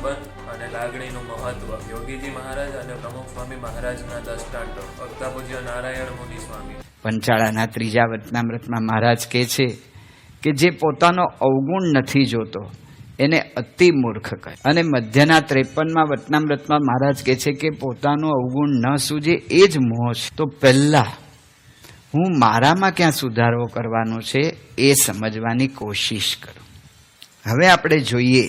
સંબંધ અને લાગણીનું મહત્વ, યોગીજી મહારાજ અને પ્રમુખ સ્વામી મહારાજના દ્રષ્ટાંતો, ભક્તા પૂજ્ય નારાયણ મુનિ સ્વામી. પંચાળાના ત્રીજા વચનામૃતમાં મહારાજ કહે છે કે જે પોતાનો અવગુણ નથી જોતો એને અતિ મૂર્ખ કહે. અને મધ્યના 53માં વચનામૃતમાં મહારાજ કહે છે કે પોતાનું અવગુણ ન સૂજે એ જ મોહ છે. તો પહેલા હું મારામાં ક્યાં સુધારો કરવાનો છે એ સમજવાની કોશિશ કરું. હવે આપણે જોઈએ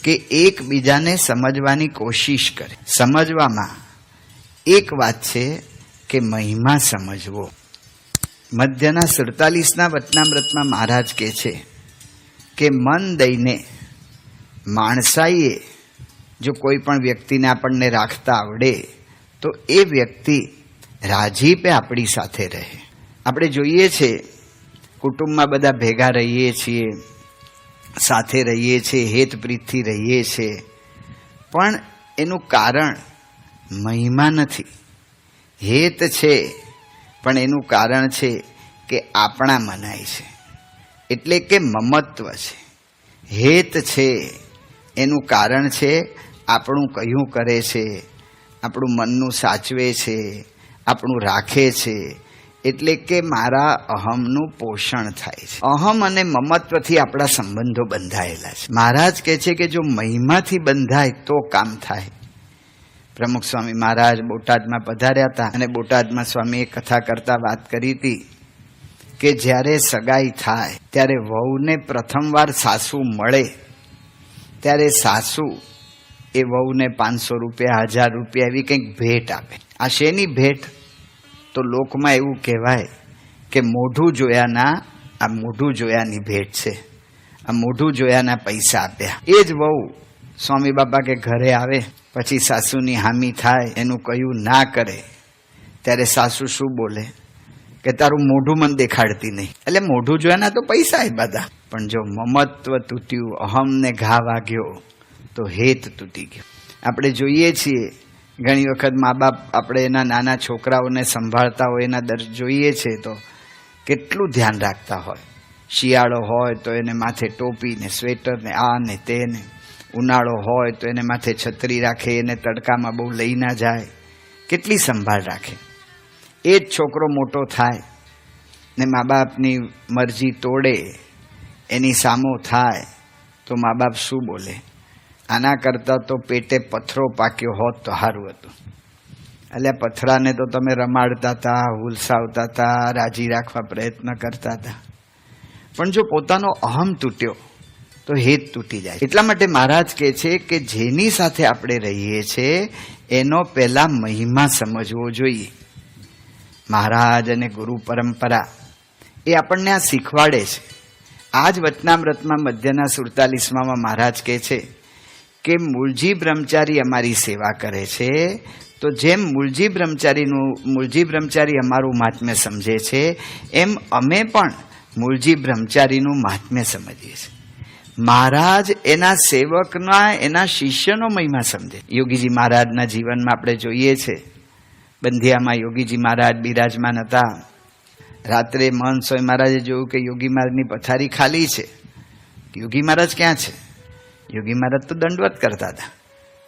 કે એકબીજાને સમજવાની કોશિશ કરે. સમજવામાં એક વાત છે કે મહિમા સમજવો. મધ્યના 47ના વચનામૃતમાં મહારાજ કહે છે કે મન દઈને માણસાઈએ જો કોઈ પણ વ્યક્તિને આપણને રાખતા આવડે તો એ વ્યક્તિ રાજીપે આપણી સાથે રહે. આપણે જોઈએ છે કુટુંબમાં બધા ભેગા રહીએ છીએ, સાથે રહીએ છીએ, હેતપ્રીતથી રહીએ છીએ, પણ એનું કારણ મહિમા નથી. હેત છે પણ એનું કારણ છે કે આપણા મનાય છે, એટલે કે મમત્વ છે. હેત છે એનું કારણ છે આપણું કયું કરે છે, આપણું મનનું સાચવે છે, આપણું રાખે છે, એટલે કે મારા અહમનું પોષણ થાય છે. અહમ અને મમત્વથી આપણા સંબંધો બંધાયેલા છે. મહારાજ કહે છે કે જો મહિમાથી બંધાય તો કામ થાય. પ્રમુખ સ્વામી મહારાજ બોટાદમાં પધાર્યા હતા અને બોટાદમાં સ્વામીએ કથા કરતા વાત કરી હતી કે જ્યારે સગાઈ થાય ત્યારે વહુને પ્રથમવાર સાસુ મળે ત્યારે સાસુ એ વહુને 500 રૂપિયા, 1000 રૂપિયા એવી કંઈક ભેટ આપે. આ શેની ભેટ? તો લોકમાં એવું કહેવાય કે મોઢું જોયાના, આ મોઢું જોયાની ભેટ છે, આ મોઢું જોયાના પૈસા આપ્યા. એ જ વહુ સ્વામી બાપા કે ઘરે આવે પછી સાસુની હામી થાય, એનું કયું ના કરે ત્યારે સાસુ શું બોલે કે તારું મોઢું મને દેખાડતી નહીં. એટલે મોઢું જોયાના તો પૈસા એ બધા, પણ જો મમત્વ તૂટ્યું, અહમને ઘા વાગ્યો તો હેત તૂટી ગયો. આપણે જોઈએ છીએ ઘણી વખત મા બાપ આપણે એના નાના છોકરાઓને સંભાળતા હોય એના જોઈએ છે તો કેટલું ધ્યાન રાખતા હોય. શિયાળો હોય તો એને માથે ટોપી ને સ્વેટર ને આ ને તે ને, ઉનાળો હોય તો એને માથે છત્રી રાખે, એને તડકામાં બહુ લઈ ના જાય, કેટલી સંભાળ રાખે. એ જ છોકરો મોટો થાય ને મા બાપની મરજી તોડે, એની સામો થાય તો મા બાપ શું બોલે? આના કરતાં તો પેટે પથ્થરો પાક્યો હોત તો સારું હતું. એટલે પથરાને તો તમે રમાડતા હતા, હુલસાવતા હતા, રાજી રાખવા પ્રયત્ન કરતા હતા, પણ જો પોતાનો અહમ તૂટ્યો તો હેત તૂટી જાય. એટલા માટે મહારાજ કહે છે કે જેની સાથે આપણે રહીએ છીએ એનો પહેલા મહિમા સમજવો જોઈએ. મહારાજ અને ગુરુ પરંપરા એ આપણને આ શીખવાડે છે. આ જ વચનામૃતમાં મધ્યના 47માં મહારાજ કહે છે કે મૂળજી બ્રહ્મચારી અમારી સેવા કરે છે તો જેમ મૂળજી બ્રહ્મચારી અમારું મહાત્મ્ય સમજે છે એમ અમે પણ મૂળજી બ્રહ્મચારીનું મહાત્મ્ય સમજીએ છીએ. મહારાજ એના સેવકના, એના શિષ્યનો મહિમા સમજે. યોગીજી મહારાજના જીવનમાં આપણે જોઈએ છે, બંધિયામાં યોગીજી મહારાજ બિરાજમાન હતા. રાત્રે મહંત સ્વામી મહારાજે જોયું કે યોગી મહારાજની પથારી ખાલી છે. યોગી મહારાજ ક્યાં છે? યોગી મહારાજ તો દંડવત કરતા હતા.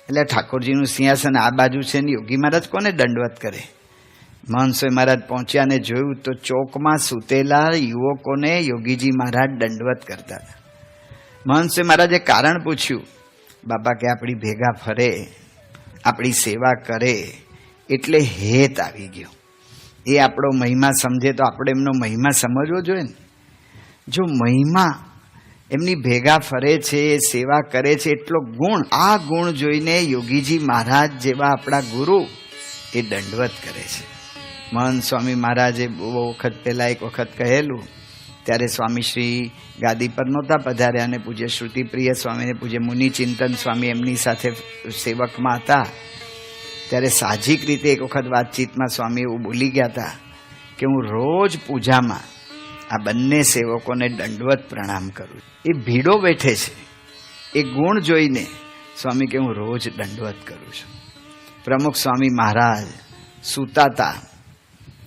એટલે ઠાકોરજીનું સિંહાસન આ બાજુ છે ને યોગી મહારાજ કોને દંડવત કરે? મહંત સ્વામી મહારાજ પહોંચ્યા ને જોયું તો ચોકમાં સૂતેલા યુવકોને યોગીજી મહારાજ દંડવત કરતા હતા. મહંત સ્વામી મહારાજે કારણ પૂછ્યું. બાપા કે આપણી ભેગા ફરે, આપણી સેવા કરે એટલે હેત આવી ગયો. એ આપણો મહિમા સમજે તો આપણે એમનો મહિમા સમજવો જોઈએ ને. જો મહિમા એમની ભેગા ફરે છે, સેવા કરે છે, એટલો ગુણ, આ ગુણ જોઈને યોગીજી મહારાજ જેવા આપણા ગુરુ એ દંડવત કરે છે. મહંત સ્વામી મહારાજે બહુ વખત પહેલાં એક વખત કહેલું, ત્યારે સ્વામીશ્રી ગાદી પર નહોતા પધાર્યા અને પૂજ્ય શ્રુતિપ્રિય સ્વામીને પૂજ્ય મુનિચિંતન સ્વામી એમની સાથે સેવકમાં હતા. ત્યારે સાહજિક રીતે એક વખત વાતચીતમાં સ્વામી એવું બોલી ગયા હતા કે હું રોજ પૂજામાં આ બંને સેવકોને દંડવત પ્રણામ કરું. એ ભીડો બેઠે છે, એ ગુણ જોઈને સ્વામી કે હું રોજ દંડવત કરું છું. પ્રમુખ સ્વામી મહારાજ સૂતા હતા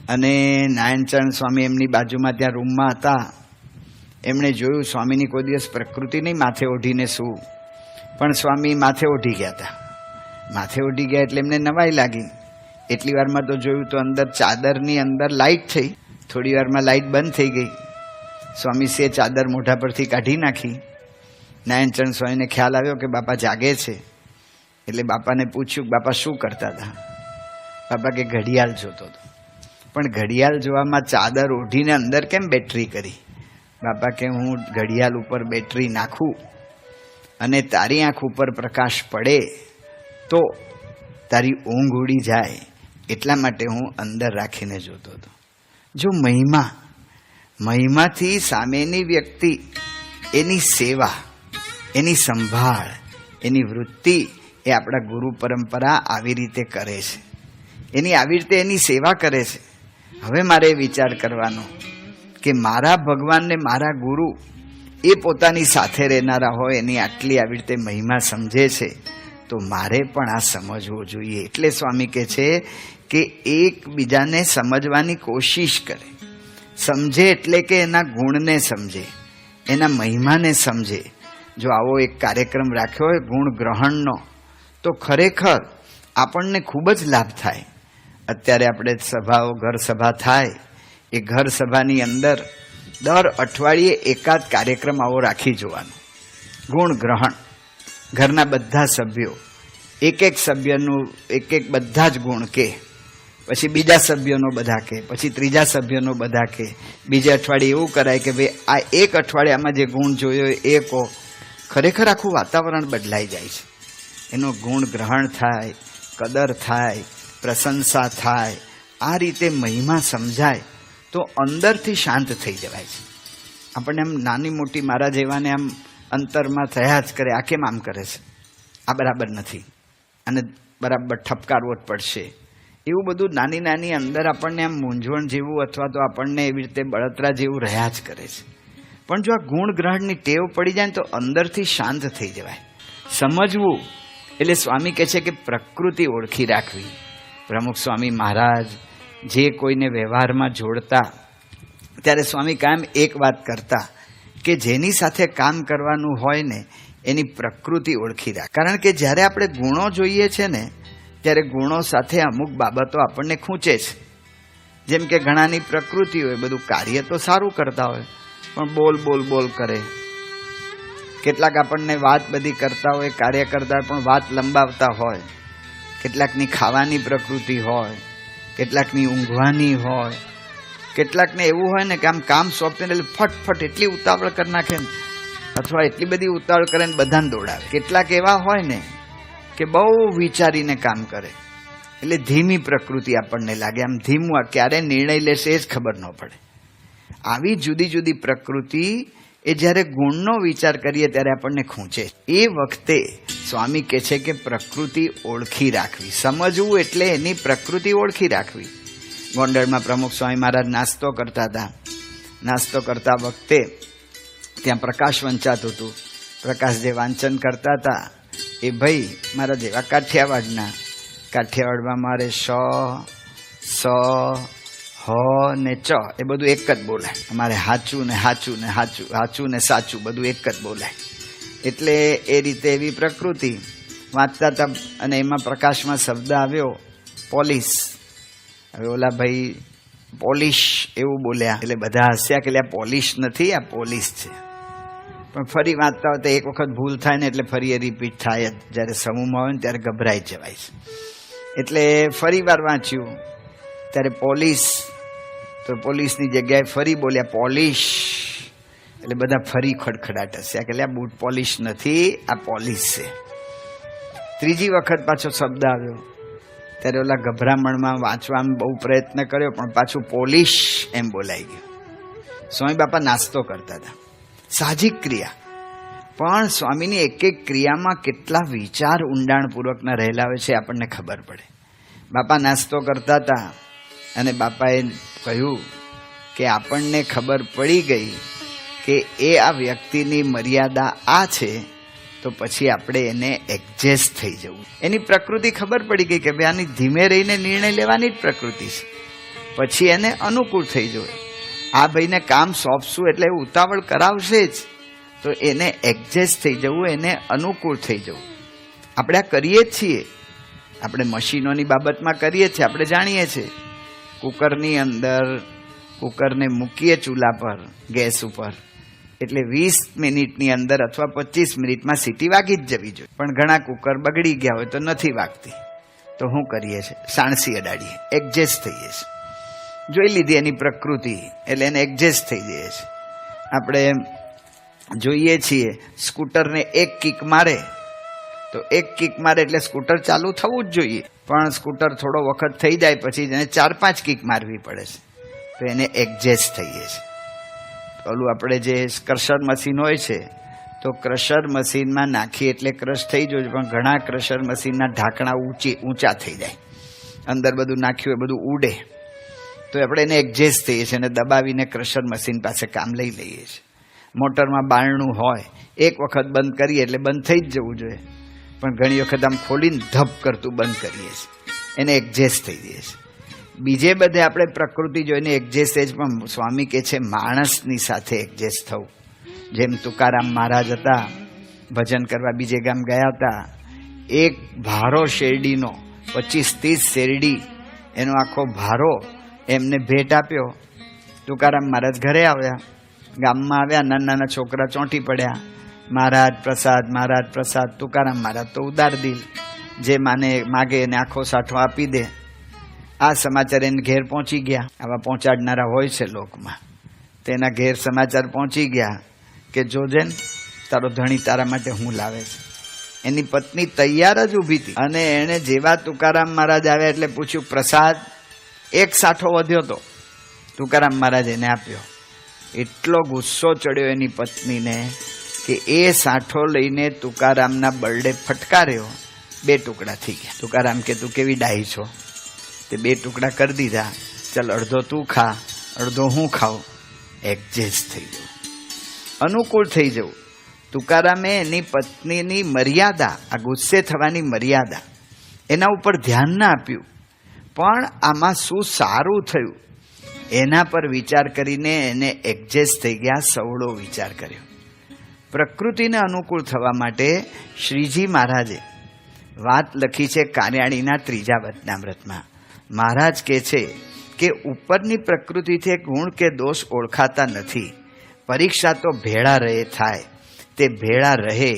અને નારાયણચરણ સ્વામી એમની બાજુમાં ત્યાં રૂમમાં હતા. એમણે જોયું સ્વામીની કોઈ દિવસ પ્રકૃતિ નહીં માથે ઓઢીને શું, પણ સ્વામી માથે ઓઢી ગયા હતા. માથે ઓઢી ગયા એટલે એમને નવાઈ લાગી. એટલી વારમાં તો જોયું તો અંદર ચાદરની અંદર લાઇટ થઈ. થોડી વારમાં લાઇટ બંધ થઈ ગઈ. સ્વામીશ્રીએ ચાદર મોઢા પરથી કાઢી નાખી. નારાયણચરણ સ્વામીને ખ્યાલ આવ્યો કે બાપા જાગે છે. એટલે બાપાને પૂછ્યું, બાપા શું કરતા હતા? બાપા કે ઘડિયાળ જોતો હતો. પણ ઘડિયાળ જોવામાં ચાદર ઓઢીને અંદર કેમ બેટરી કરી? બાપા કે હું ઘડિયાળ ઉપર બેટરી નાખું અને તારી આંખ ઉપર પ્રકાશ પડે તો તારી ઊંઘ ઉડી જાય, એટલા માટે હું અંદર રાખીને જોતો હતો. જો મહિમાથી સામેની વ્યક્તિ એની સેવા, એની સંભાળ, એની વૃત્તિ એ આપણા ગુરુ પરંપરા આવી રીતે કરે છે. આવી રીતે એની સેવા કરે છે. હવે મારે વિચાર કરવાનો કે મારા ભગવાન ને મારા ગુરુ એ પોતાની સાથે રહેનારા હોય, એની આટલી આવી રીતે મહિમા સમજે છે, તો મારે પણ આ સમજવું જોઈએ. એટલે સ્વામી કહે છે કે એકબીજાને સમજવાની કોશિશ કરે. સમજે એટલે કે એના ગુણને સમજે, એના મહિમાને સમજે. જો આવો એક કાર્યક્રમ રાખ્યો હોય ગુણ ગ્રહણનો, તો ખરેખર આપણને ખૂબ જ લાભ થાય. અત્યારે આપણે સભાઓ, ઘર સભા થાય, એ ઘર સભાની અંદર દર અઠવાડિયે એકાદ કાર્યક્રમ આવો રાખી જોવાનો. ગુણ ગ્રહણ, ઘરના બધા સભ્યો એક સભ્યનું એક બધા જ ગુણ કે, પછી બીજા સભ્યોનો બધા કે, પછી ત્રીજા સભ્યનો બધા કે. બીજે અઠવાડિયે એવું કરાય કે ભાઈ આ એક અઠવાડિયામાં જે ગુણ જોયો એ કહો. ખરેખર આખું વાતાવરણ બદલાઈ જાય છે. એનો ગુણ ગ્રહણ થાય, કદર થાય, પ્રશંસા થાય. આ રીતે મહિમા સમજાય તો અંદરથી શાંત થઈ જવાય છે. આપણને આમ નાની મોટી મારા જેવાને આમ અંતરમાં થયા જ કરે, આ કેમ આમ કરે છે, આ બરાબર નથી, અને બરાબર ઠપકારવો જ પડશે, એવું બધું નાની નાની અંદર આપણને આમ મૂંઝવણ જેવું અથવા તો આપણને એવી રીતે બળતરા જેવું રહ્યા જ કરે છે. પણ જો આ ગુણ ગ્રહણની ટેવ પડી જાય ને તો અંદરથી શાંત થઈ જવાય. સમજવું એટલે સ્વામી કહે છે કે પ્રકૃતિ ઓળખી રાખવી. પ્રમુખ સ્વામી મહારાજ જે કોઈને વ્યવહારમાં જોડતા ત્યારે સ્વામી કાયમ એક વાત કરતા કે જેની સાથે કામ કરવાનું હોય ને એની પ્રકૃતિ ઓળખી રાખ. કારણ કે જ્યારે આપણે ગુણો જોઈએ છે ને ત્યારે ગુણો સાથે અમુક બાબતો આપણને ખૂંચે છે. જેમ કે ઘણાની પ્રકૃતિ હોય, બધું કાર્ય તો સારું કરતા હોય પણ બોલ કરે. કેટલાક આપણને વાત બધી કરતા હોય, કાર્ય કરતા હોય પણ વાત લંબાવતા હોય. કેટલાકની ખાવાની પ્રકૃતિ હોય, કેટલાકની ઊંઘવાની હોય, કેટલાકને એવું હોય ને કે આમ કામ સોંપીને એટલે ફટફટ એટલી ઉતાવળ કરી નાખે ને, અથવા એટલી બધી ઉતાવળ કરે ને બધાને દોડાવે. કેટલાક એવા હોય ને કે બહુ વિચારીને કામ કરે, એટલે ધીમી પ્રકૃતિ આપણને લાગે. આમ ધીમું, ક્યારે નિર્ણય લેશે એ જ ખબર ન પડે. આવી જુદી જુદી પ્રકૃતિ એ જ્યારે ગુણનો વિચાર કરીએ ત્યારે આપણને ખૂંચે. એ વખતે સ્વામી કહે છે કે પ્રકૃતિ ઓળખી રાખવી. સમજવું એટલે એની પ્રકૃતિ ઓળખી રાખવી. ગોંડલમાં પ્રમુખ સ્વામી મહારાજ નાસ્તો કરતા હતા. નાસ્તો કરતા વખતે ત્યાં પ્રકાશ વંચાતું હતું. પ્રકાશ જે વાંચન કરતા હતા એ ભાઈ મારા જેવા કાઠિયાવાડમાં મારે સ હ ને ચ એ બધું એક જ બોલાય. અમારે હાચું ને સાચું બધું એક જ બોલાય. એટલે એ રીતે એવી પ્રકૃતિ વાંચતા હતા. અને એમાં પ્રકાશમાં શબ્દ આવ્યો પોલીસ. હવે ઓલા ભાઈ પોલીશ એવું બોલ્યા એટલે બધા હસ્યા કે આ પોલીશ નથી, આ પોલીસ છે. પણ ફરી વાંચતા હોય તો એક વખત ભૂલ થાય ને એટલે ફરી એ રિપીટ થાય જ. જ્યારે સમૂહમાં હોય ને ત્યારે ગભરાઈ જવાય છે. એટલે ફરી વાર વાંચ્યું ત્યારે પોલીસ, તો પોલીસની જગ્યાએ ફરી બોલ્યા પોલીશ. એટલે બધા ફરી ખડખડાટ હશે કે આ બૂટ પોલીશ નથી, આ પોલીસ છે. ત્રીજી વખત પાછો શબ્દ આવ્યો ત્યારે ઓલા ગભરામણમાં વાંચવામાં બહુ પ્રયત્ન કર્યો પણ પાછું પોલીશ એમ બોલાઈ ગયું. સ્વામી બાપા નાસ્તો કરતા હતા, સાહજિક ક્રિયા, પણ સ્વામીની એક એક ક્રિયામાં કેટલા વિચાર ઊંડાણપૂર્વકના રહેલા હોય છે આપણને ખબર પડે. બાપા નાસ્તો કરતા હતા અને બાપાએ કહ્યું કે આપણને ખબર પડી ગઈ કે એ આ વ્યક્તિની મર્યાદા આ છે, તો પછી આપણે એને એડજસ્ટ થઈ જવું. એની પ્રકૃતિ ખબર પડી ગઈ કે ભાઈ આની ધીમે રહીને નિર્ણય લેવાની જ પ્રકૃતિ છે, પછી એને અનુકૂળ થઈ જવું. આ ભાઈને કામ સોંપશું એટલે ઉતાવળ કરાવશે જ, તો એને એડજસ્ટ થઈ જવું, એને અનુકૂળ થઈ જવું. આપણે આ કરીએ જ છીએ, આપણે મશીનોની બાબતમાં કરીએ છીએ. આપણે જાણીએ છીએ કુકરની અંદર કુકરને મૂકીએ ચૂલા પર, ગેસ ઉપર, એટલે 20 મિનિટની અંદર અથવા 25 મિનિટમાં સીટી વાગી જ જવી જોઈએ. પણ ઘણા કુકર બગડી ગયા હોય તો નથી વાગતી, તો શું કરીએ છીએ? સાણસી અડાડીએ, એડજસ્ટ થઈએ છીએ. જોઈ લીધી એની પ્રકૃતિ એટલે એને એડજસ્ટ થઈ જઈએ છીએ. આપણે જોઈએ છીએ સ્કૂટરને એક કિક મારે તો એક કિક મારે એટલે સ્કૂટર ચાલુ થવું જ જોઈએ, પણ સ્કૂટર થોડો વખત થઈ જાય પછી એને 4-5 કિક મારવી પડે છે, તો એને એડજસ્ટ થઈએ છીએ. ઓલું આપણે જે ક્રશર મશીન હોય છે તો ક્રશર મશીનમાં નાખીએ એટલે ક્રશ થઈ જાય, પણ ઘણા ક્રશર મશીનના ઢાંકણા ઊંચા થઈ જાય, અંદર બધું નાખ્યું એ બધું ઉડે, તો આપણે એને એડજસ્ટ થઈએ છીએ અને દબાવીને ક્રશર મશીન પાસે કામ લઈ લઈએ છીએ. મોટરમાં બારણું હોય, એક વખત બંધ કરીએ એટલે બંધ થઈ જ જવું જોઈએ, પણ ઘણી વખત આમ ખોલીને ધપ કરતું બંધ કરીએ છીએ, એને એડજસ્ટ થઈ જઈએ છીએ. બીજે બધે આપણે પ્રકૃતિ જોઈને એડજસ્ટ થઈ, પણ સ્વામી કહે છે માણસની સાથે એડજસ્ટ થવું. જેમ તુકારામ મહારાજ હતા, ભજન કરવા બીજે ગામ ગયા હતા, એક ભારો શેરડીનો 25-30 શેરડી એનો આખો ભારો એમને ભેટ આપ્યો. તુકારામ મહારાજ ઘરે આવ્યા, ગામમાં આવ્યા, નાના નાના છોકરા ચોંટી પડ્યા, મહારાજ પ્રસાદ, મહારાજ પ્રસાદ. તુકારામ મહારાજ તો ઉદાર દિલ, જે માગે એને આખો સાઠો આપી દે. આ સમાચાર એને ઘેર પહોંચી ગયા. આવા પહોંચાડનારા હોય છે લોકમાં. તેના ઘેર સમાચાર પહોંચી ગયા કે જોજે ને તારો ધણી તારા માટે હું લાવે છે. એની પત્ની તૈયાર જ ઊભી હતી અને એને જેવા તુકારામ મહારાજ આવ્યા એટલે પૂછ્યું પ્રસાદ. એક સાઠો વધ્યો તો તુકારામ મહારાજ એને આપ્યો. એટલો ગુસ્સો ચડ્યો એની પત્નીને કે એ સાઠો લઈને તુકારામના બરડે ફટકાર્યો, 2 ટુકડા થઈ ગયા. તુકારામ કે તું કેવી ડાહી છો, તે 2 ટુકડા કરી દીધા. ચાલ અડધો તું ખા, અડધો હું ખાઉં. એડજસ્ટ થઈ જવું, અનુકૂળ થઈ જવું. તુકારામે એની પત્નીની મર્યાદા, આ ગુસ્સે થવાની મર્યાદા, એના ઉપર ધ્યાન ના આપ્યું, પણ આમાં શું સારું થયું એના પર વિચાર કરીને એને એડજસ્ટ થઈ ગયા, સવળો વિચાર કર્યો. પ્રકૃતિને અનુકૂળ થવા માટે શ્રીજી મહારાજે વાત લખી છે કાર્યાણીના 3જા વચનામૃતમાં. મહારાજ કહે છે કે ઉપરની પ્રકૃતિથી ગુણ કે દોષ ઓળખાતા નથી. પરીક્ષા તો ભેળા રહે થાય, તે ભેળા રહે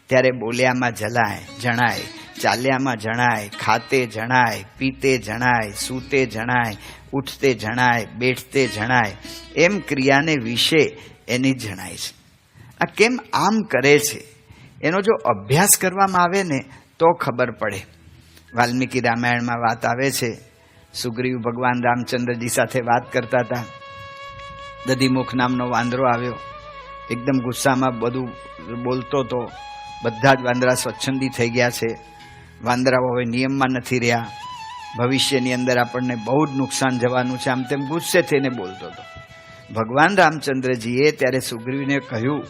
ત્યારે બોલ્યામાં જણાય, ચાલ્યામાં જણાય, ખાતે જણાય, પીતે જણાય, સૂતે જણાય, ઉઠતે જણાય, બેઠતે જણાય, એમ ક્રિયાને વિશે એની જણાય છે. આ કેમ આમ કરે છે એનો જો અભ્યાસ કરવામાં આવે ને તો ખબર પડે. વાલ્મીકી રામાયણમાં વાત આવે છે, સુગ્રીવ ભગવાન રામચંદ્રજી સાથે વાત કરતા હતા. દધીમુખ નામનો વાંદરો આવ્યો, એકદમ ગુસ્સામાં બધું બોલતો હતો. બધા જ વાંદરા સ્વચ્છંદી થઈ ગયા છે. વાંદરાઓ હવે નિયમમાં નથી રહ્યા, ભવિષ્યની અંદર આપણને બહુ જ નુકસાન જવાનું છે, આમ તેમ ગુસ્સે થઈને બોલતો હતો. ભગવાન રામચંદ્રજીએ ત્યારે સુગ્રીવને કહ્યું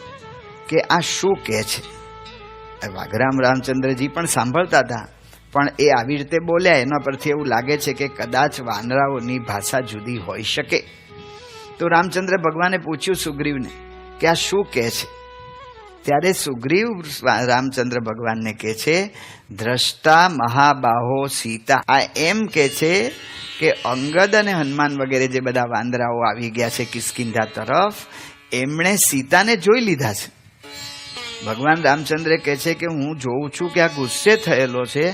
કે આ શું કહે છે. વાઘરામ રામચંદ્રજી પણ સાંભળતા હતા, પણ એ આવી રીતે બોલ્યા એના પરથી એવું લાગે છે કે કદાચ વાનરાઓની ભાષા જુદી હોઈ શકે. તો રામચંદ્ર ભગવાને પૂછ્યું સુગ્રીવને કે આ શું કહે છે. ત્યારે સુગ્રીવ રામચંદ્ર ભગવાનને કહે છે દ્રષ્ટા મહાબાહો સીતા. આ એમ કહે છે કે અંગદ અને હનુમાન વગેરે જે બધા વાંદરાઓ આવી ગયા છે કિષ્કિંધા તરફ, એમણે સીતાને જોઈ લીધા છે. ભગવાન રામચંદ્ર કહે છે કે હું જોઉં છું કે આ ગુસ્સે થયેલો છે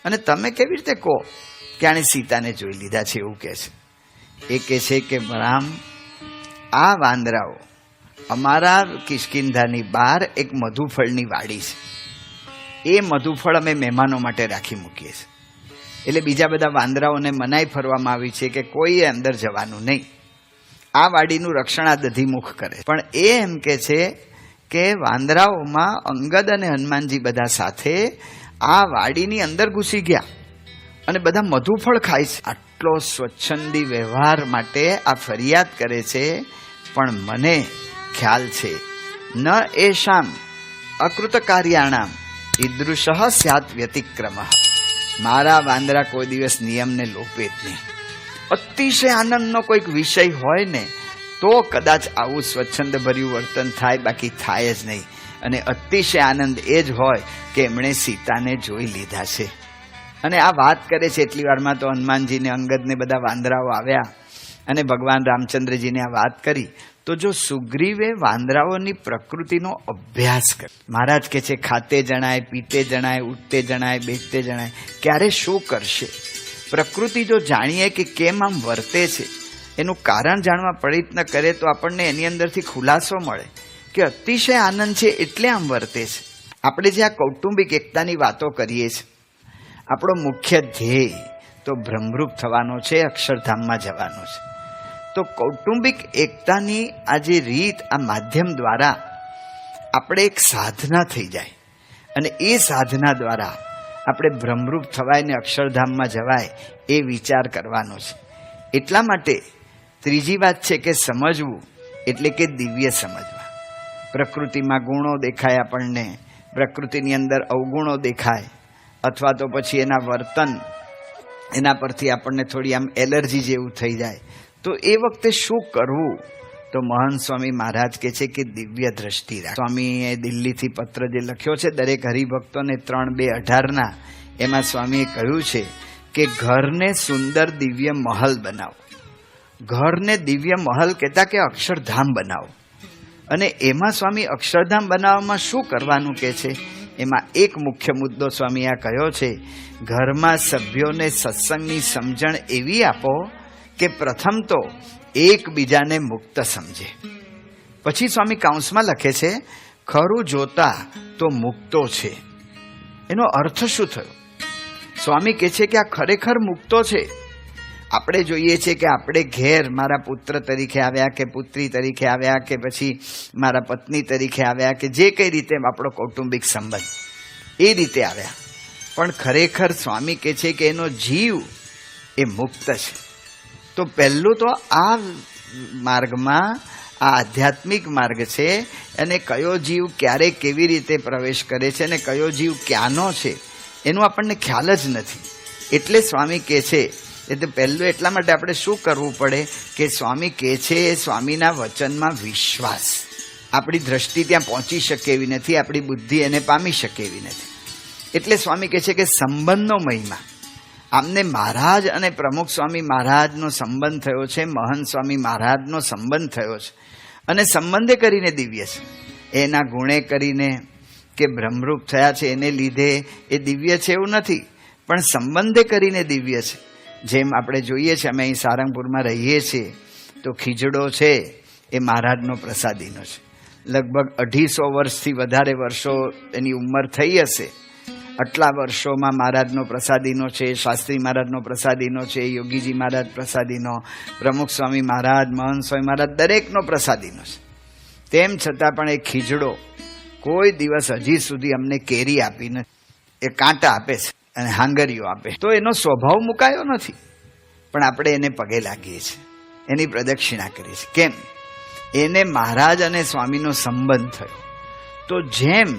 અને તમે કેવી રીતે કહો કે આણે સીતાને જોઈ લીધા છે એવું કહે છે. એ કહે છે કે રામ, આ વાંદરાઓ અમારા કિષ્કિંધાની બહાર એક મધુફળની વાડી છે, એ મધુફળ અમે મહેમાનો માટે રાખી મૂકીએ છીએ. એટલે બીજા બધા વાંદરાઓને મનાઈ ફરવામાં આવી છે કે કોઈએ અંદર જવાનું નહીં. આ વાડીનું રક્ષણ આ દધીમુખ કરે. પણ એ એમ કે છે કે વાંદરાઓમાં અંગદ અને હનુમાનજી બધા સાથે આ વાડીની અંદર ઘૂસી ગયા અને બધા મધુફળ ખાય છે. આટલો સ્વચ્છંદી વ્યવહાર માટે આ ફરિયાદ કરે છે. પણ મને ખ્યાલ છે ન એશામ અકૃત કાર્યાણામ ઈદૃશ સ્યાત વ્યતિક્રમ. મારા વાંદરા કોઈ દિવસ નિયમને લોપે જ નહીં. અતિશય આનંદનો કોઈક વિષય હોય ને તો કદાચ આવું સ્વચ્છંદ ભર્યું વર્તન થાય, બાકી થાય જ નહીં. અને અતિશય આનંદ એ જ હોય કે એમણે સીતાને જોઈ લીધા છે. અને આ વાત કરે છે એટલી વારમાં તો હનુમાનજીને, અંગદને બધા વાંદરાઓ આવ્યા અને ભગવાન રામચંદ્રજીને આ વાત કરી. તો જો સુગ્રીવે વાંદરાઓની પ્રકૃતિનો અભ્યાસ કર્યો, મહારાજ કહે છે ખાતે જણાય, પીતે જણાય, ઉઠતે જણાય, બેસતે જણાય, ક્યારે શું કરશે. પ્રકૃતિ જો જાણીએ કે કેમ આમ વર્તે છે, એનું કારણ જાણવા પ્રયત્ન કરે તો આપણને એની અંદરથી ખુલાસો મળે કે અતિશય આનંદ છે એટલે આમ વર્તે છે. આપણે જે આ કૌટુંબિક એકતાની વાતો કરીએ છીએ, આપણો મુખ્ય ધ્યેય તો બ્રહ્મરૂપ થવાનો છે, અક્ષરધામમાં જવાનો છે. તો કૌટુંબિક એકતાની આ જે રીત, આ માધ્યમ દ્વારા આપણે એક સાધના થઈ જાય અને એ સાધના દ્વારા આપણે બ્રહ્મરૂપ થવાય ને અક્ષરધામમાં જવાય, એ વિચાર કરવાનો છે. એટલા માટે ત્રીજી વાત છે કે સમજવું એટલે કે દિવ્ય સમજવા. પ્રકૃતિમાં ગુણો દેખાય આપણને, પ્રકૃતિની અંદર અવગુણો દેખાય, અથવા તો પછી એના વર્તન, એના પરથી આપણને થોડી આમ એલર્જી જેવું થઈ જાય. તો એ વખતે શું કરવું? તો મહંત સ્વામી મહારાજ કહે છે કે દિવ્ય દ્રષ્ટિ રાખ. સ્વામીએ દિલ્હીથી પત્ર જે લખ્યો છે દરેક હરિભક્તોને 3/2/18 એમાં સ્વામીએ કહ્યું છે કે ઘરને સુંદર દિવ્ય મહલ બનાવો. ઘરને દિવ્ય મહલ કહેતા કે અક્ષરધામ બનાવો. અને એમાં સ્વામી અક્ષરધામ બનાવવામાં શું કરવાનું કહે છે? એમાં એક મુખ્ય મુદ્દો સ્વામી આ કહ્યો છે, ઘરમાં સભ્યોને સત્સંગની સમજણ એવી આપો કે પ્રથમ તો એકબીજાને મુક્ત સમજે. પછી સ્વામી કાઉન્સમાં લખે છે ખરું જોતા તો મુક્તો છે. એનો અર્થ શું થયો? સ્વામી કહે છે કે આ ખરેખર મુક્તો છે. આપણે જોઈએ છીએ કે આપણે ઘેર મારા પુત્ર તરીકે આવ્યા કે પુત્રી તરીકે આવ્યા કે પછી મારા પત્ની તરીકે આવ્યા કે જે કઈ રીતે આપણો કૌટુંબિક સંબંધ, એ રીતે આવ્યા. પણ ખરેખર સ્વામી કહે છે કે એનો જીવ એ મુક્ત છે. તો પહેલું તો આ માર્ગમાં, આ આધ્યાત્મિક માર્ગ છે, અને કયો જીવ ક્યારે કેવી રીતે પ્રવેશ કરે છે અને કયો જીવ ક્યાંનો છે એનું આપણને ખ્યાલ જ નથી. એટલે સ્વામી કહે છે, એટલે પહેલું એટલા માટે આપણે શું કરવું પડે કે સ્વામી કહે છે સ્વામીના વચનમાં વિશ્વાસ. આપણી દ્રષ્ટિ ત્યાં પહોંચી શકે એવી નથી, આપણી બુદ્ધિ એને પામી શકે એવી નથી. એટલે સ્વામી કહે છે કે સંબંધનો મહિમા. આમને મહારાજ અને પ્રમુખ સ્વામી મહારાજનો સંબંધ થયો છે, મહંત સ્વામી મહારાજનો સંબંધ થયો છે. અને સંબંધે કરીને દિવ્ય છે. એના ગુણે કરીને કે બ્રહ્મરૂપ થયા છે એને લીધે એ દિવ્ય છે એવું નથી, પણ સંબંધે કરીને દિવ્ય છે. જેમ આપણે જોઈએ છીએ, અમે અહીં સારંગપુરમાં રહીએ છીએ તો ખીજડો છે એ મહારાજનો પ્રસાદીનો છે. લગભગ 250 વર્ષથી વધારે વર્ષો એની ઉંમર થઈ હશે. આટલા વર્ષોમાં મહારાજનો પ્રસાદીનો છે, શાસ્ત્રી મહારાજનો પ્રસાદીનો છે, યોગીજી મહારાજ પ્રસાદીનો, પ્રમુખ સ્વામી મહારાજ, મહંત સ્વામી મહારાજ, દરેકનો પ્રસાદીનો છે. તેમ છતાં પણ એ ખીજડો કોઈ દિવસ હજી સુધી અમને કેરી આપી નથી. એ કાંટા આપે છે અને હાંગરીઓ આપે. તો એનો સ્વભાવ મુકાયો નથી, પણ આપણે એને પગે લાગીએ છીએ, એની પ્રદક્ષિણા કરીએ છીએ. કેમ? એને મહારાજ અને સ્વામીનો સંબંધ થયો. તો જેમ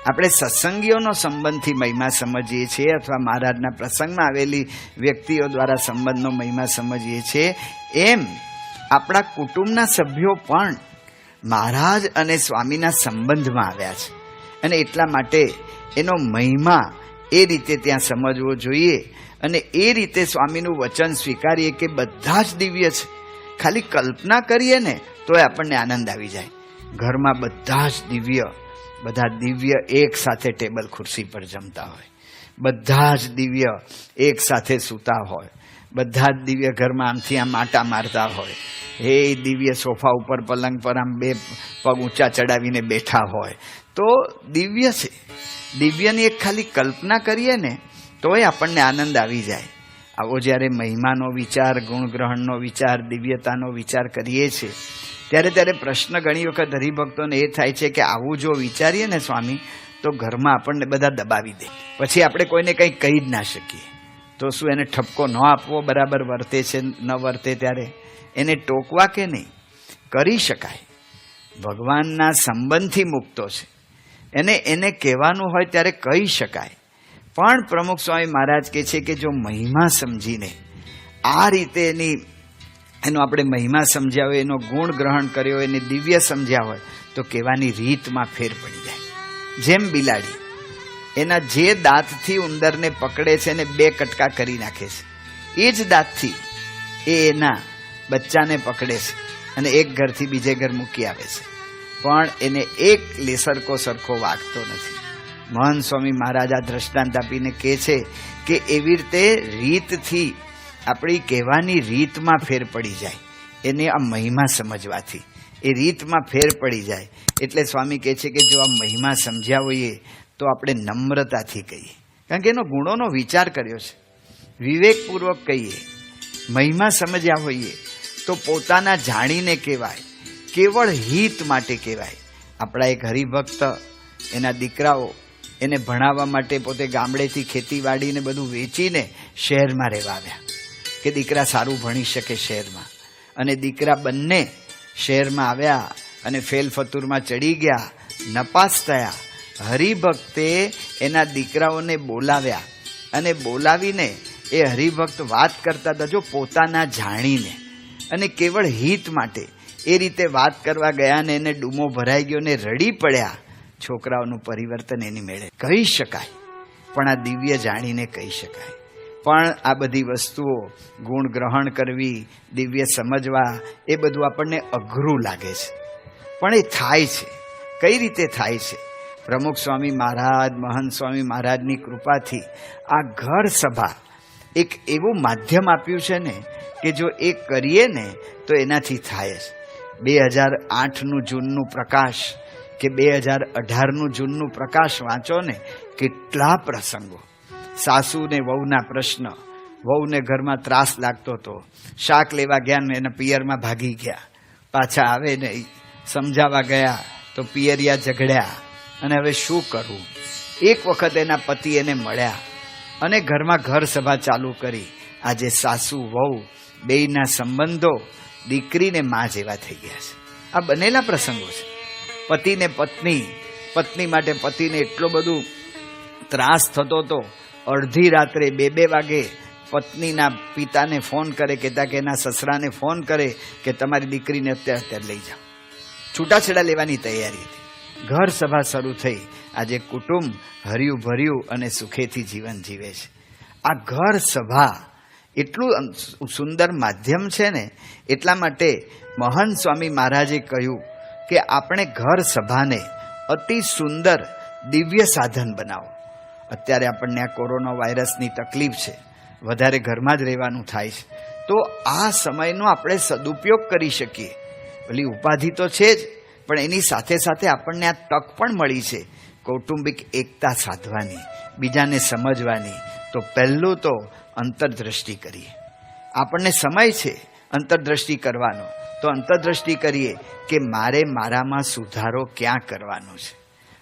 આપણે સત્સંગીઓનો સંબંધથી મહિમા સમજીએ છીએ અથવા મહારાજના પ્રસંગમાં આવેલી વ્યક્તિઓ દ્વારા સંબંધનો મહિમા સમજીએ છીએ, એમ આપણા કુટુંબના સભ્યો પણ મહારાજ અને સ્વામીના સંબંધમાં આવ્યા છે. અને એટલા માટે એનો મહિમા એ રીતે ત્યાં સમજવો જોઈએ. અને એ રીતે સ્વામીનું વચન સ્વીકારીએ કે બધા જ દિવ્ય છે. ખાલી કલ્પના કરીએ ને તો આપણને આનંદ આવી જાય. ઘરમાં બધા જ દિવ્ય, બધા દિવ્ય એક સાથે ટેબલ ખુરશી પર જમતા હોય, બધા જ દિવ્ય એક સાથે સૂતા હોય, બધા જ દિવ્ય ઘરમાં આમથી આમ આટા મારતા હોય, એ દિવ્ય સોફા ઉપર પલંગ પર આમ 2 પગ ઊંચા ચડાવીને બેઠા હોય. તો દિવ્ય છે. દિવ્યની એક ખાલી કલ્પના કરીએ ને તોય આપણને આનંદ આવી જાય. આવો જ્યારે મહિમાનો વિચાર, ગુણગ્રહણનો વિચાર, દિવ્યતાનો વિચાર કરીએ છીએ ત્યારે પ્રશ્ન ઘણી વખત હરિભક્તોને એ થાય છે કે આવું જો વિચારીએ ને સ્વામી, તો ઘરમાં આપણને બધા દબાવી દે, પછી આપણે કોઈને કંઈ કહી જ ના શકીએ. તો શું એને ઠપકો ન આપવો? બરાબર વર્તે છે ન વર્તે ત્યારે એને ટોકવા કે નહીં? કરી શકાય. ભગવાનના સંબંધથી મુક્તો છે, એને કહેવાનું હોય ત્યારે કહી શકાય. પણ પ્રમુખ સ્વામી મહારાજ કહે છે કે જો મહિમા સમજીને આ રીતે એની એનો આપણે મહિમા સમજ્યા હોય, એનો ગુણ ગ્રહણ કર્યો હોય, એને દિવ્ય સમજ્યા હોય તો કહેવાની રીતમાં ફેર પડી જાય. જેમ બિલાડી એના જે દાંતથી ઉંદરને પકડે છે એને 2 કટકા કરી નાખે છે, એ જ દાંતથી એ એના બચ્ચાને પકડે છે અને એક ઘરથી બીજે ઘર મૂકી આવે છે, પણ એને એક લેસરકો સરખો વાગતો નથી. મહંત સ્વામી મહારાજ આ દ્રષ્ટાંત આપીને કહે છે કે એવી રીતે રીતથી આપણી કહેવાની રીતમાં ફેર પડી જાય. એને આ મહિમા સમજવાથી એ રીતમાં ફેર પડી જાય. એટલે સ્વામી કહે છે કે જો આ મહિમા સમજ્યા હોઈએ તો આપણે નમ્રતાથી કહીએ, કારણ કે એનો ગુણોનો વિચાર કર્યો છે, વિવેકપૂર્વક કહીએ. મહિમા સમજ્યા હોઈએ તો પોતાના જાણીને કહેવાય, કેવળ હિત માટે કહેવાય. આપણા એક હરિભક્ત, એના દીકરાઓ એને ભણાવવા માટે પોતે ગામડેથી ખેતીવાડીને બધું વેચીને શહેરમાં રહેવા આવ્યા કે દીકરા સારું ભણી શકે શહેરમાં. અને દીકરા બંને શહેરમાં આવ્યા અને ફેલ ફતુરમાં ચડી ગયા, નપાસ થયા. હરિભક્તે એના દીકરાઓને બોલાવ્યા અને બોલાવીને એ હરિભક્ત વાત કરતા હતા, જો પોતાના જાણીને અને કેવળ હિત માટે એ રીતે વાત કરવા ગયા ને એને ડૂમો ભરાઈ ગયો ને રડી પડ્યા. છોકરાઓનું પરિવર્તન એની મેળે કહી શકાય, પણ આ દિવ્ય જાણીને કહી શકાય. પણ આ બધી વસ્તુઓ ગુણ ગ્રહણ કરવી, દિવ્ય સમજવા, એ બધું આપણને અઘરું લાગે છે, પણ એ થાય છે. કઈ રીતે થાય છે? પ્રમુખ સ્વામી મહારાજ, મહંત સ્વામી મહારાજની કૃપાથી આ ઘર સભા એક એવું માધ્યમ આપ્યું છે ને કે જો એ કરીએ ને તો એનાથી થાય જ. 2008નું જૂનનું પ્રકાશ કે 2018નું જૂનનું પ્રકાશ વાંચો ને, કેટલા પ્રસંગો. સાસુ ને વહુના પ્રશ્ન, વહુને ઘરમાં ત્રાસ લાગતો હતો, શાક લેવા ગયા ને એના પિયરમાં ભાગી ગયા, પાછા આવે ને સમજાવવા ગયા તો પિયરિયા ઝઘડ્યા અને હવે શું કરવું. એક વખત એના પતિ એને મળ્યા અને ઘરમાં ઘર સભા ચાલુ કરી. આજે સાસુ વહુ બેયના સંબંધો દીકરીને માં જેવા થઈ ગયા છે. આ બનેલા પ્રસંગો છે. પતિને પત્ની, પત્ની માટે પતિને એટલો બધું ત્રાસ થતો હતો, અડધી રાત્રે 2-2 વાગે પત્નીના પિતાને ફોન કરે, કહેતા કે એના સસરાને ફોન કરે કે તમારી દીકરીને અત્યારે લઈ જાઓ. છૂટાછેડા લેવાની તૈયારી હતી. ઘર સભા શરૂ થઈ. આજે કુટુંબ હર્યું ભર્યું અને સુખેથી જીવન જીવે છે. આ ઘર સભા એટલું સુંદર માધ્યમ છે ને, એટલા માટે મહંત સ્વામી મહારાજે કહ્યું કે આપણે ઘર સભાને અતિ સુંદર દિવ્ય સાધન બનાવો. અત્યારે આપણને આ કોરોના વાયરસની તકલીફ છે, વધારે ઘરમાં જ રહેવાનું થાય છે, તો આ સમયનો આપણે સદુપયોગ કરી શકીએ. પેલી ઉપાધિ તો છે જ, પણ એની સાથે સાથે આપણને આ તક પણ મળી છે કૌટુંબિક એકતા સાધવાની, બીજાને સમજવાની. તો પહેલું તો અંતરદ્રષ્ટિ કરીએ. આપણને સમય છે અંતરદ્રષ્ટિ કરવાનો, તો અંતરદ્રષ્ટિ કરીએ કે મારે મારામાં સુધારો ક્યાં કરવાનો છે.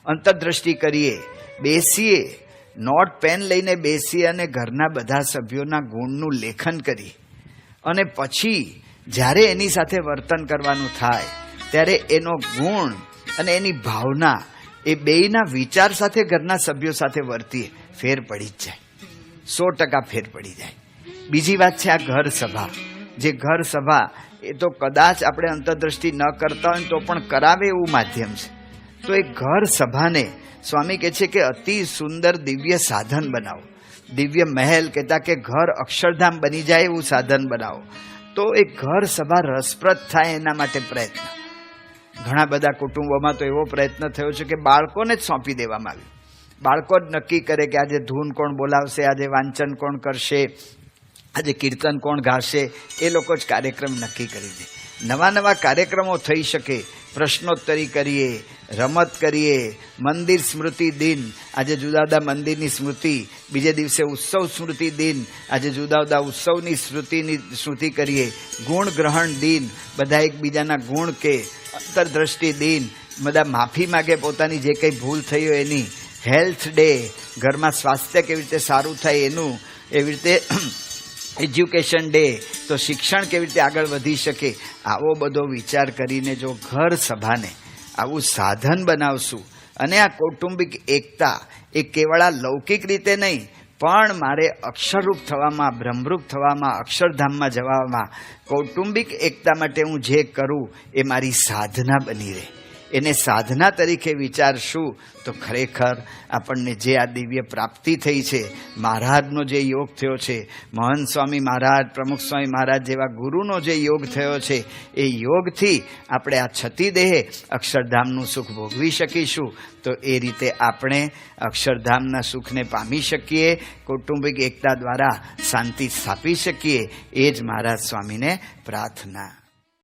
અંતરદ્રષ્ટિ કરીએ, બેસીએ, નોટ પેન લઈને બેસીએ અને ઘરના બધા સભ્યોના ગુણનું લેખન કરીએ. અને પછી જ્યારે એની સાથે વર્તન કરવાનું થાય ત્યારે એનો ગુણ અને એની ભાવના, એ બેયના વિચાર સાથે ઘરના સભ્યો સાથે વર્તીએ, ફેર પડી જ જાય. 100% ફેર પડી જાય. બીજી વાત છે આ ઘર સભા. જે ઘર સભા એ તો કદાચ આપણે અંતરદ્રષ્ટિ ન કરતા હોય તો પણ કરાવે એવું માધ્યમ છે. તો એ ઘર સભાને સ્વામી કહે છે કે અતિ સુંદર દિવ્ય સાધન બનાવો. દિવ્ય મહેલ, કહેતા કે ઘર અક્ષરધામ બની જાય એવું સાધન બનાવો. તો એ ઘર સભા રસપ્રદ થાય એના માટે પ્રયત્ન. ઘણા બધા કુટુંબોમાં તો એવો પ્રયત્ન થયો છે કે બાળકોને જ સોંપી દેવામાં આવ્યું. બાળકો જ નક્કી કરે કે આજે ધૂન કોણ બોલાવશે, આજે વાંચન કોણ કરશે, આજે કીર્તન કોણ ગાશે. એ લોકો જ કાર્યક્રમ નક્કી કરી દે. નવા નવા કાર્યક્રમો થઈ શકે. પ્રશ્નોત્તરી કરીએ, રમત કરીએ, મંદિર સ્મૃતિ દિન, આજે જુદા જુદા મંદિરની સ્મૃતિ, બીજે દિવસે ઉત્સવ સ્મૃતિ દિન, આજે જુદા જુદા ઉત્સવની સ્મૃતિ કરીએ. ગુણ ગ્રહણ દિન, બધા એકબીજાના ગુણ કે. અંતરદ્રષ્ટિ દિન, બધા માફી માગે પોતાની જે કંઈ ભૂલ થઈ હોય એની. હેલ્થ ડે, ઘરમાં સ્વાસ્થ્ય કેવી રીતે સારું થાય એનું. એવી રીતે એજ્યુકેશન ડે, તો શિક્ષણ કેવી રીતે આગળ વધી શકે. આવો બધો વિચાર કરીને જો ઘર સભાને આવું સાધન બનાવશું, અને આ કૌટુંબિક એકતા એ કેવળ આ લૌકિક રીતે નહીં પણ મારે અક્ષરરૂપ થવામાં, બ્રહ્મરૂપ થવામાં, અક્ષરધામમાં જવામાં કૌટુંબિક એકતા માટે હું જે કરું એ મારી સાધના બની રહે. એને સાધના તરીકે વિચારશું તો ખરેખર આપણને જે આ દિવ્ય પ્રાપ્તિ થઈ છે, મહારાજનો જે યોગ થયો છે, મહંત સ્વામી મહારાજ, પ્રમુખ સ્વામી મહારાજ જેવા ગુરુનો જે યોગ થયો છે, એ યોગથી આપણે આ છતી દેહે અક્ષરધામનું સુખ ભોગવી શકીશું. તો એ રીતે આપણે અક્ષરધામના સુખને પામી શકીએ, કૌટુંબિક એકતા દ્વારા શાંતિ સ્થાપી શકીએ. એ જ મહારાજ સ્વામીને પ્રાર્થના.